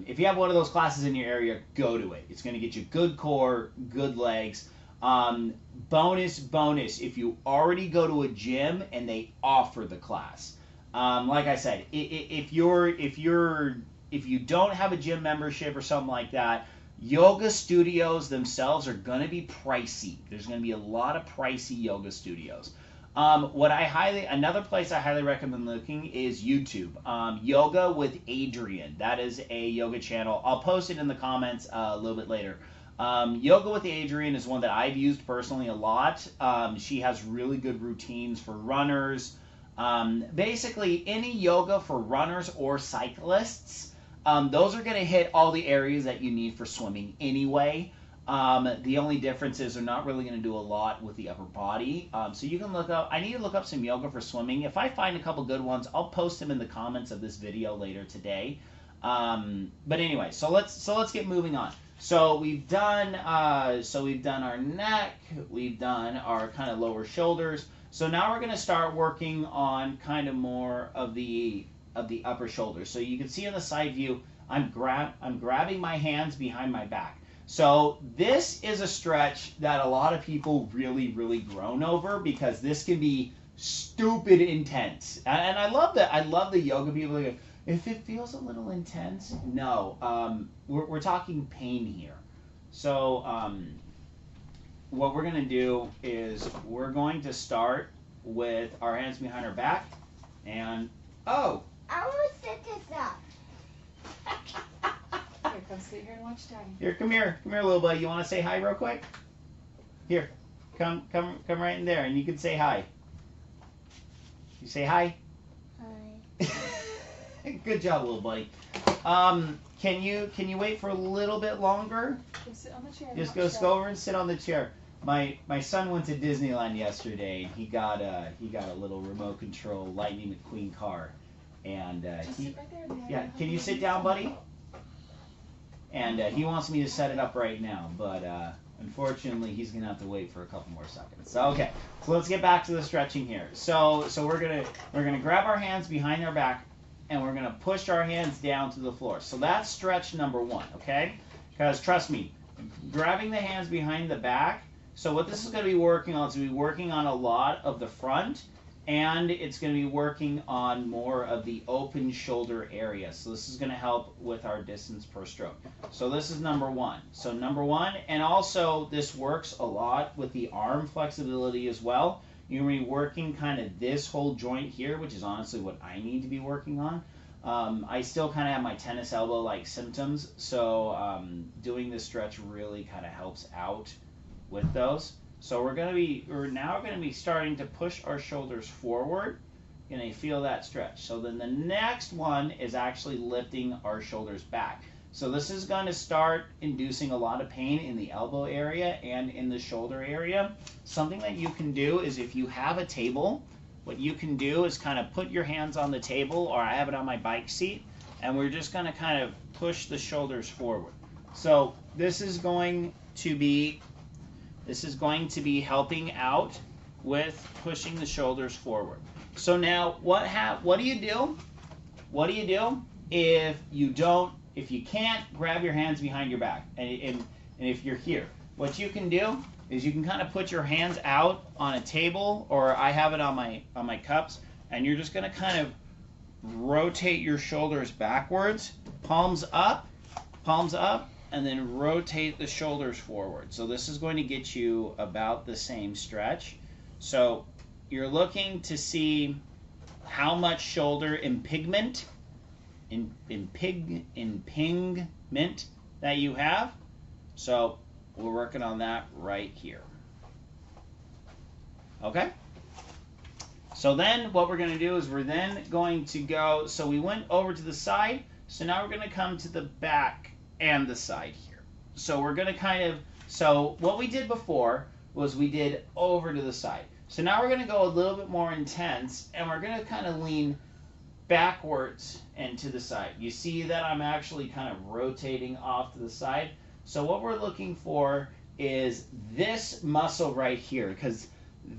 if you have one of those classes in your area, go to it. It's going to get you good core, good legs. Bonus, if you already go to a gym and they offer the class. Like I said, if you don't have a gym membership or something like that, yoga studios themselves are going to be pricey. There's going to be a lot of pricey yoga studios. Another place I highly recommend looking is YouTube. Yoga with Adriene. That is a yoga channel. I'll post it in the comments a little bit later. Yoga with Adriene is one that I've used personally a lot. She has really good routines for runners. Basically, any yoga for runners or cyclists, those are going to hit all the areas that you need for swimming anyway. The only difference is they're not really going to do a lot with the upper body. So you can I need to look up some yoga for swimming. If I find a couple good ones, I'll post them in the comments of this video later today. But anyway, so let's get moving on. So we've done our neck, we've done our kind of lower shoulders. So now we're going to start working on kind of more of the upper shoulders. So you can see in the side view, I'm grabbing my hands behind my back. So this is a stretch that a lot of people really, really groan over, because this can be stupid intense. And I love that. I love the yoga people who go, if it feels a little intense, no. We're talking pain here. So what we're going to do is we're going to start with our hands behind our back. And, oh. I want to sit this up. Here, come sit here and watch Daddy. Here, come here, little buddy. You want to say hi real quick? Here, come right in there, and you can say hi. You say hi. Hi. Good job, little buddy. Can you wait for a little bit longer? Come sit on the chair. Just go over and sit on the chair. My son went to Disneyland yesterday, and he got a little remote control Lightning McQueen car, and Just sit right there, Daddy. yeah. Can you sit down, buddy? And he wants me to set it up right now, but unfortunately he's gonna have to wait for a couple more seconds. So, okay, so let's get back to the stretching here. So we're gonna grab our hands behind our back, and we're gonna push our hands down to the floor. So that's stretch number 1, okay? Because trust me, grabbing the hands behind the back. So what this is gonna be working on is a lot of the front and it's going to be working on more of the open shoulder area. So this is going to help with our distance per stroke. So this is number one. So number one, and also this works a lot with the arm flexibility as well. You're going to be working kind of this whole joint here, which is honestly what I need to be working on. I still kind of have my tennis elbow-like symptoms, so doing this stretch really kind of helps out with those. So we're now going to be starting to push our shoulders forward. You're going to feel that stretch. So then the next one is actually lifting our shoulders back. So this is going to start inducing a lot of pain in the elbow area and in the shoulder area. Something that you can do is if you have a table, what you can do is kind of put your hands on the table, or I have it on my bike seat, and we're just going to kind of push the shoulders forward. So this is going to be helping out with pushing the shoulders forward. So now what do you do? What do you do if you can't grab your hands behind your back and if you're here? What you can do is you can kind of put your hands out on a table, or I have it on my cups, and you're just going to kind of rotate your shoulders backwards, palms up, and then rotate the shoulders forward. So this is going to get you about the same stretch. So you're looking to see how much shoulder impingement that you have. So we're working on that right here. Okay? So then what we're going to do is we're then going to go, so we went over to the side, so now we're going to come to the back and the side here. So we're going to so what we did before was we did over to the side. So now we're going to go a little bit more intense, and we're going to kind of lean backwards and to the side. You see that I'm actually kind of rotating off to the side. So what we're looking for is this muscle right here, because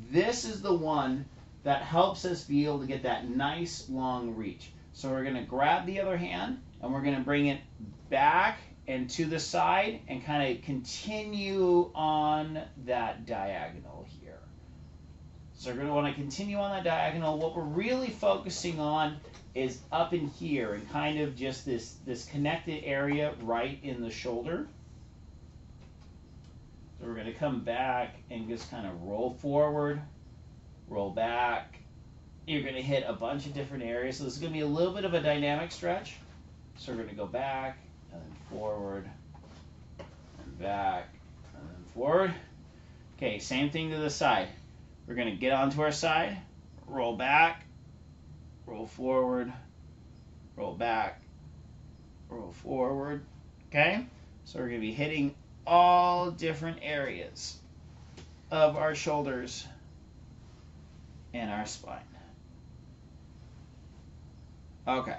this is the one that helps us be able to get that nice long reach. So we're going to grab the other hand, and we're going to bring it back and to the side and kind of continue on that diagonal here. So we're going to want to continue on that diagonal. What we're really focusing on is up in here and kind of just this connected area right in the shoulder. So we're going to come back and just kind of roll forward, roll back. You're going to hit a bunch of different areas. So this is going to be a little bit of a dynamic stretch. So we're going to go back and then forward and back and then forward. Okay, same thing to the side. We're going to get onto our side, roll back, roll forward, roll back, roll forward. Okay? So we're going to be hitting all different areas of our shoulders and our spine. Okay.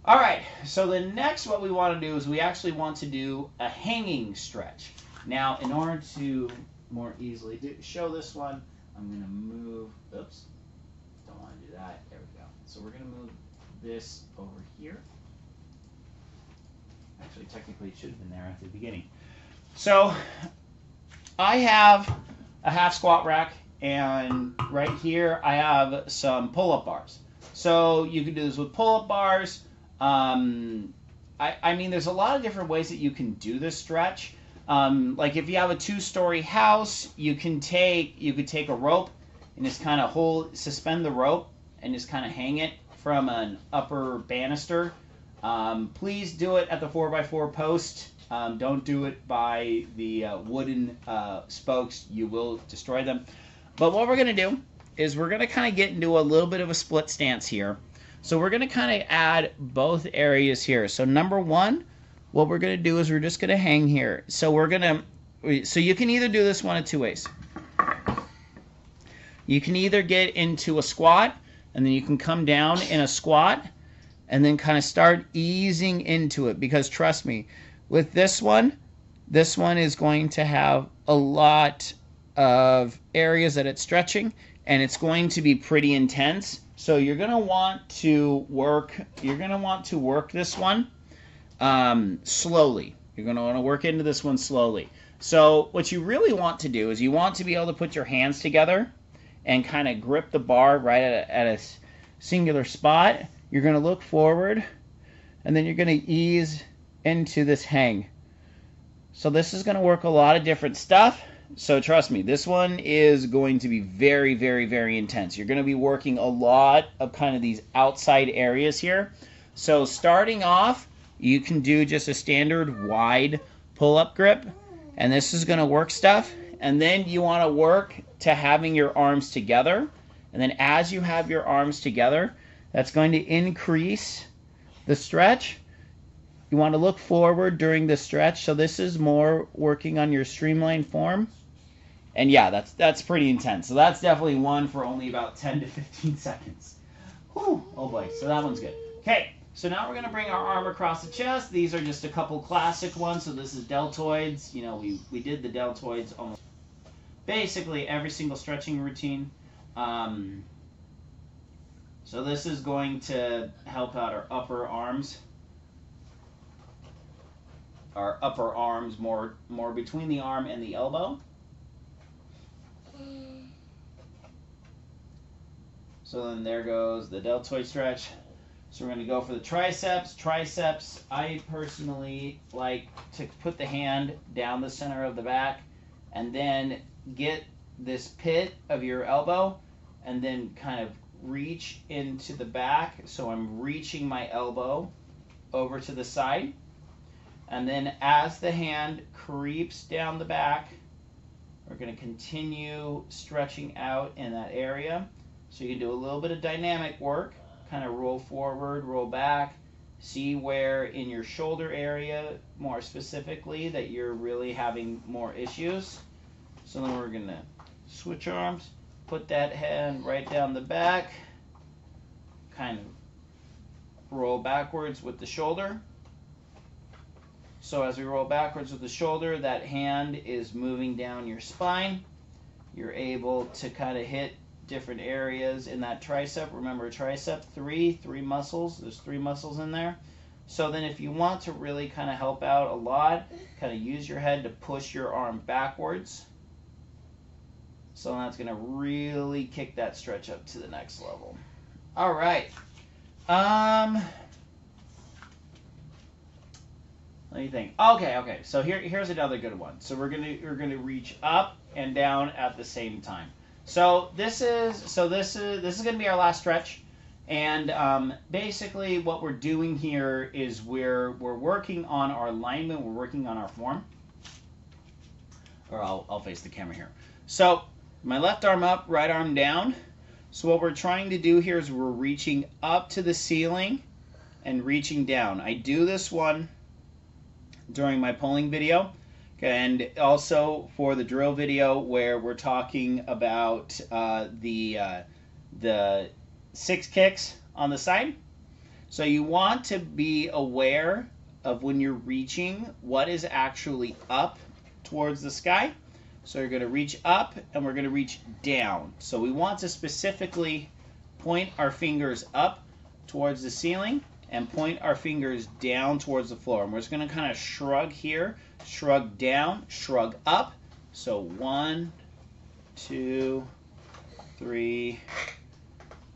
All right. So the next what we want to do is we actually want to do a hanging stretch. Now, in order to more easily show this one, I'm going to move, oops, don't want to do that. There we go. So we're going to move this over here. Actually, technically it should have been there at the beginning. So I have a half squat rack, and right here I have some pull-up bars. So you can do this with pull-up bars. I mean, there's a lot of different ways that you can do this stretch. Like if you have a 2-story house, you could take a rope and just kind of suspend the rope and just kind of hang it from an upper banister. Please do it at the 4x4 post. Don't do it by the wooden spokes. You will destroy them. But what we're going to do is we're going to kind of get into a little bit of a split stance here. So we're going to kind of add both areas here. So number one, what we're going to do is we're just going to hang here. So so you can either do this one of two ways. You can either get into a squat, and then you can come down in a squat, and then kind of start easing into it. Because trust me, with this one is going to have a lot of areas that it's stretching, and it's going to be pretty intense. So you're going to want to work this one slowly. You're going to want to work into this one slowly. So what you really want to do is you want to be able to put your hands together and kind of grip the bar right at a singular spot. You're going to look forward, and then you're going to ease into this hang. So this is going to work a lot of different stuff. So trust me, this one is going to be very, very, very intense. You're going to be working a lot of kind of these outside areas here. So starting off, you can do just a standard wide pull-up grip, and this is going to work stuff. And then you want to work to having your arms together. And then as you have your arms together, that's going to increase the stretch. You want to look forward during the stretch. So this is more working on your streamlined form. And yeah, that's pretty intense. So that's definitely one for only about 10 to 15 seconds. Whew. Oh boy, so that one's good. Okay, so now we're going to bring our arm across the chest. These are just a couple classic ones. So this is deltoids. You know, we did the deltoids almost basically every single stretching routine. So this is going to help out our upper arms. Our upper arms more between the arm and the elbow. So then there goes the deltoid stretch. So we're going to go for the triceps. Triceps, I personally like to put the hand down the center of the back and then get this pit of your elbow and then kind of reach into the back. So I'm reaching my elbow over to the side. And then as the hand creeps down the back, we're going to continue stretching out in that area. So you can do a little bit of dynamic work, kind of roll forward, roll back, see where in your shoulder area, more specifically, that you're really having more issues. So then we're going to switch arms, put that hand right down the back, kind of roll backwards with the shoulder. So as we roll backwards with the shoulder, that hand is moving down your spine. You're able to kind of hit different areas in that tricep. Remember, tricep, three muscles. There's 3 muscles in there. So then if you want to really kind of help out a lot, kind of use your head to push your arm backwards. So that's going to really kick that stretch up to the next level. All right. Let me think. Okay. So here's another good one. So we're gonna reach up and down at the same time. So this is gonna be our last stretch, and basically what we're doing here is we're working on our alignment. We're working on our form. Or I'll face the camera here. So my left arm up, right arm down. So what we're trying to do here is we're reaching up to the ceiling and reaching down. I do this one during my pulling video, and also for the drill video where we're talking about the 6 kicks on the side. So you want to be aware of when you're reaching what is actually up towards the sky. So you're going to reach up and we're going to reach down. So we want to specifically point our fingers up towards the ceiling and point our fingers down towards the floor. And we're just going to kind of shrug here, shrug down, shrug up. So 1, 2, 3,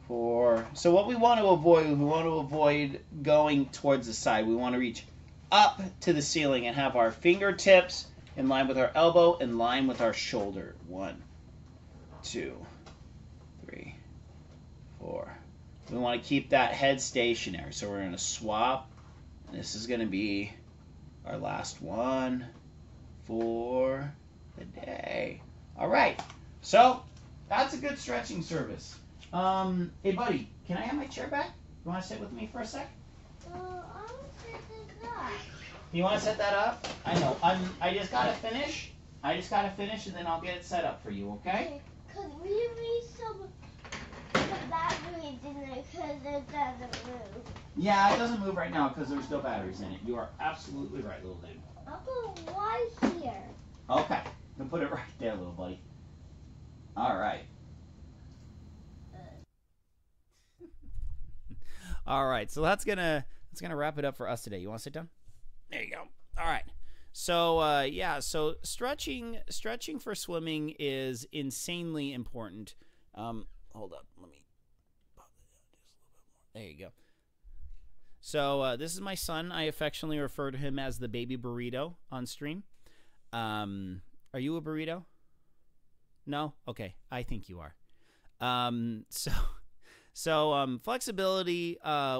4. So what we want to avoid going towards the side. We want to reach up to the ceiling and have our fingertips in line with our elbow, in line with our shoulder. 1, 2, 3, 4. We want to keep that head stationary. So we're going to swap. And this is going to be our last one for the day. All right. So that's a good stretching service. Hey, buddy, can I have my chair back? You want to sit with me for a sec? I'll set this up. You want to set that up? I know. I just got to finish. And then I'll get it set up for you, okay? Because we need some batteries in there because it doesn't move. Yeah, it doesn't move right now because there's no batteries in it. You are absolutely right, little dude. I'll put one here. Okay. Then put it right there, little buddy. All right. All right, so that's gonna wrap it up for us today. You want to sit down? There you go. All right. So yeah, so stretching for swimming is insanely important. Hold up. Let me pop that down just a little bit more. There you go. So this is my son. I affectionately refer to him as the baby burrito on stream. Are you a burrito? No? Okay. I think you are. So flexibility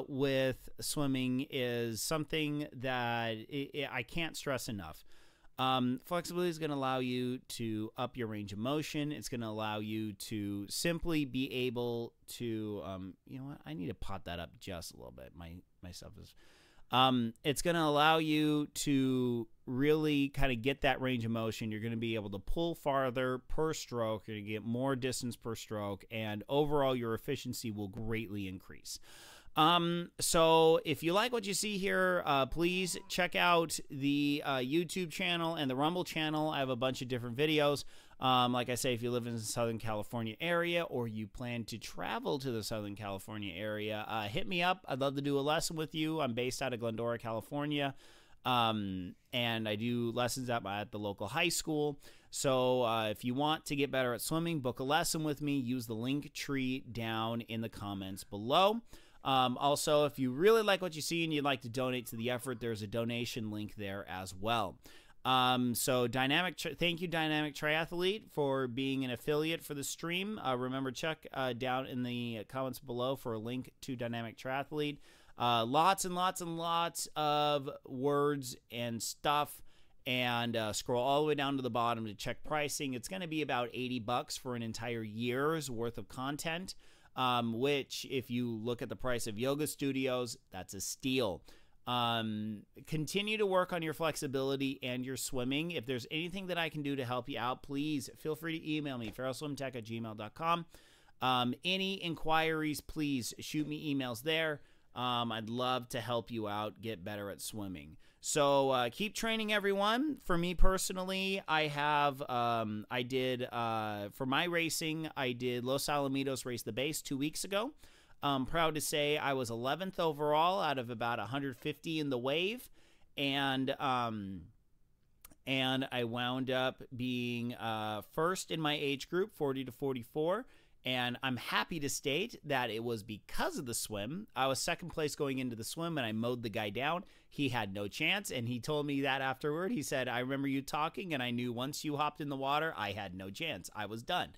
with swimming is something that I can't stress enough. Flexibility is going to allow you to up your range of motion. It's going to allow you to simply be able to, you know what? I need to pot that up just a little bit. My stuff is, it's going to allow you to really kind of get that range of motion. You're going to be able to pull farther per stroke. You're going to get more distance per stroke, and overall your efficiency will greatly increase. So if you like what you see here, please check out the YouTube channel and the Rumble channel. I have a bunch of different videos. Like I say, if you live in the Southern California area or you plan to travel to the Southern California area, hit me up. I'd love to do a lesson with you. I'm based out of Glendora, California. And I do lessons at the local high school. So if you want to get better at swimming, book a lesson with me. Use the link tree down in the comments below. Also, if you really like what you see and you'd like to donate to the effort, there's a donation link there as well. So thank you, Dynamic Triathlete, for being an affiliate for the stream. Remember, check down in the comments below for a link to Dynamic Triathlete. Lots and lots and lots of words and stuff, and scroll all the way down to the bottom to check pricing. It's going to be about $80 for an entire year's worth of content. Which, if you look at the price of yoga studios, that's a steal. Continue to work on your flexibility and your swimming. If there's anything that I can do to help you out, please feel free to email me, feralswimtech@gmail.com. Any inquiries, please shoot me emails there. I'd love to help you out, get better at swimming. So keep training, everyone. For me personally, I have, for my racing, I did Los Alamitos Race the Base 2 weeks ago. I'm proud to say I was 11th overall out of about 150 in the wave. And I wound up being first in my age group, 40 to 44. And I'm happy to state that it was because of the swim. I was second place going into the swim, and I mowed the guy down. He had no chance, and he told me that afterward. He said, I remember you talking, and I knew once you hopped in the water, I had no chance. I was done.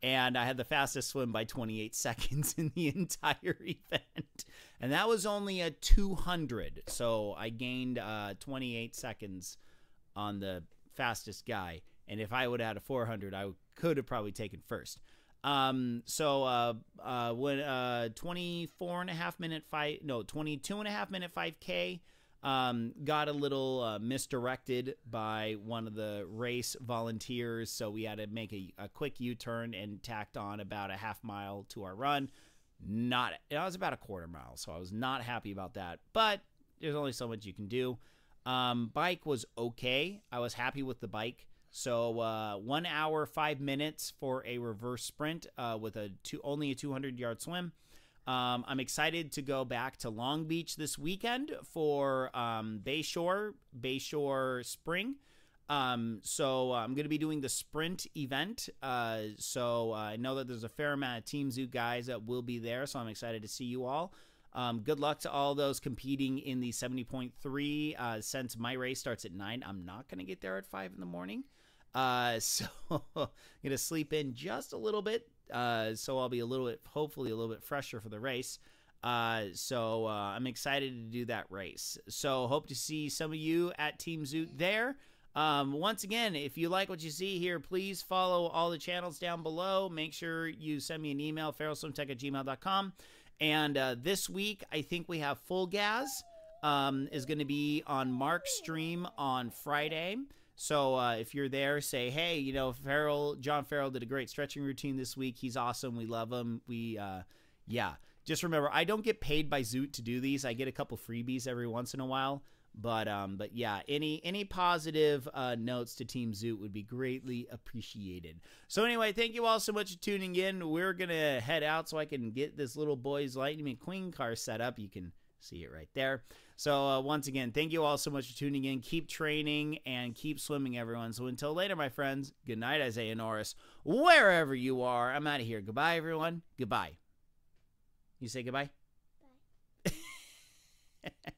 And I had the fastest swim by 28 seconds in the entire event. And that was only a 200. So I gained 28 seconds on the fastest guy. And if I would have had a 400, I could have probably taken first. When 22 and a half minute 5K, got a little misdirected by one of the race volunteers. So we had to make a quick U-turn and tacked on about a half mile to our run. It was about a quarter mile. So I was not happy about that, but there's only so much you can do. Bike was okay. I was happy with the bike. So 1 hour, 5 minutes for a reverse sprint with only a 200-yard swim. I'm excited to go back to Long Beach this weekend for Bayshore Spring. So I'm going to be doing the sprint event. So I know that there's a fair amount of Team Zoot guys that will be there, so I'm excited to see you all. Good luck to all those competing in the 70.3. Since my race starts at 9, I'm not going to get there at 5 in the morning. So I'm going to sleep in just a little bit. So I'll be hopefully a little bit fresher for the race. So I'm excited to do that race. So hope to see some of you at Team Zoot there. Once again, if you like what you see here, please follow all the channels down below. Make sure you send me an email, feralswimtech@gmail.com. And this week, I think we have Full Gas is going to be on Mark's stream on Friday. So if you're there, say, hey, John Farrell did a great stretching routine this week. He's awesome. We love him. Just remember, I don't get paid by Zoot to do these. I get a couple freebies every once in a while. But yeah, any positive notes to Team Zoot would be greatly appreciated. So anyway, thank you all so much for tuning in. We're going to head out so I can get this little boy's Lightning McQueen car set up. You can See it right there. So once again, thank you all so much for tuning in. Keep training and keep swimming, everyone. So until later, my friends, good night, Isaiah Norris, wherever you are. I'm out of here. Goodbye, everyone. Goodbye. You say goodbye? Bye.